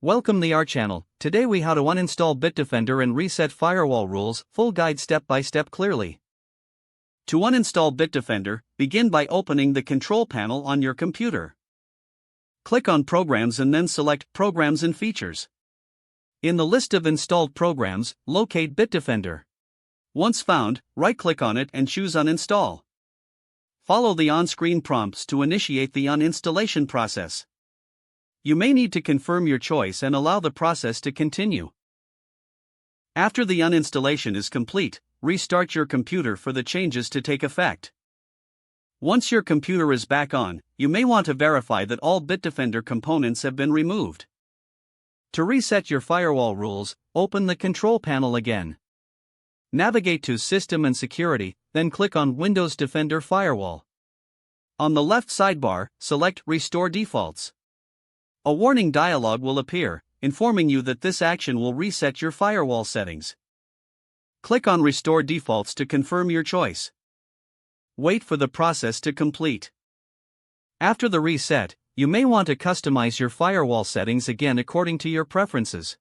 Welcome to our channel. Today we how to uninstall Bitdefender and reset firewall rules, full guide step by step clearly. To uninstall Bitdefender, begin by opening the control panel on your computer. Click on Programs and then select Programs and Features. In the list of installed programs, locate Bitdefender. Once found, right-click on it and choose Uninstall. Follow the on-screen prompts to initiate the uninstallation process. You may need to confirm your choice and allow the process to continue. After the uninstallation is complete, restart your computer for the changes to take effect. Once your computer is back on, you may want to verify that all Bitdefender components have been removed. To reset your firewall rules, open the control panel again. Navigate to System and Security, then click on Windows Defender Firewall. On the left sidebar, select Restore Defaults. A warning dialog will appear, informing you that this action will reset your firewall settings. Click on Restore Defaults to confirm your choice. Wait for the process to complete. After the reset, you may want to customize your firewall settings again according to your preferences.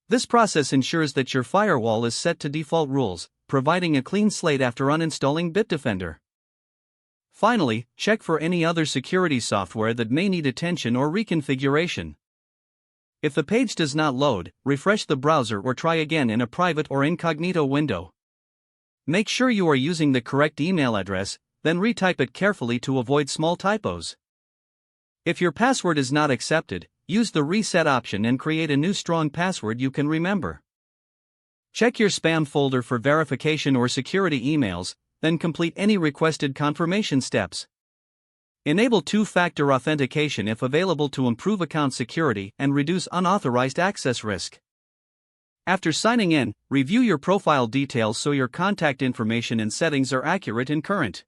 This process ensures that your firewall is set to default rules, providing a clean slate after uninstalling Bitdefender. Finally, check for any other security software that may need attention or reconfiguration. If the page does not load, refresh the browser or try again in a private or incognito window. Make sure you are using the correct email address, then retype it carefully to avoid small typos. If your password is not accepted, use the reset option and create a new strong password you can remember. Check your spam folder for verification or security emails, then complete any requested confirmation steps. Enable two-factor authentication if available to improve account security and reduce unauthorized access risk. After signing in, review your profile details so your contact information and settings are accurate and current.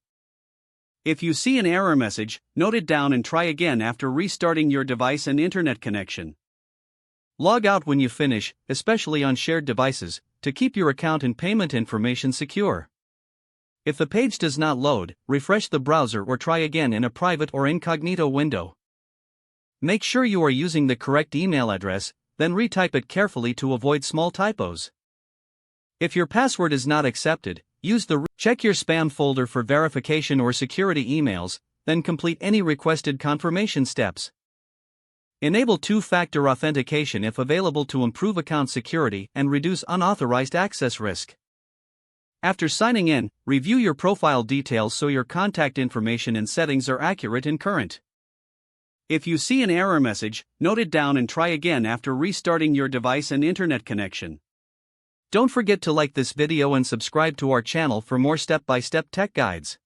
If you see an error message, note it down and try again after restarting your device and internet connection. Log out when you finish, especially on shared devices, to keep your account and payment information secure. If the page does not load, refresh the browser or try again in a private or incognito window. Make sure you are using the correct email address, then retype it carefully to avoid small typos. If your password is not accepted, check your spam folder for verification or security emails, then complete any requested confirmation steps. Enable two-factor authentication if available to improve account security and reduce unauthorized access risk. After signing in, review your profile details so your contact information and settings are accurate and current. If you see an error message, note it down and try again after restarting your device and internet connection. Don't forget to like this video and subscribe to our channel for more step-by-step tech guides.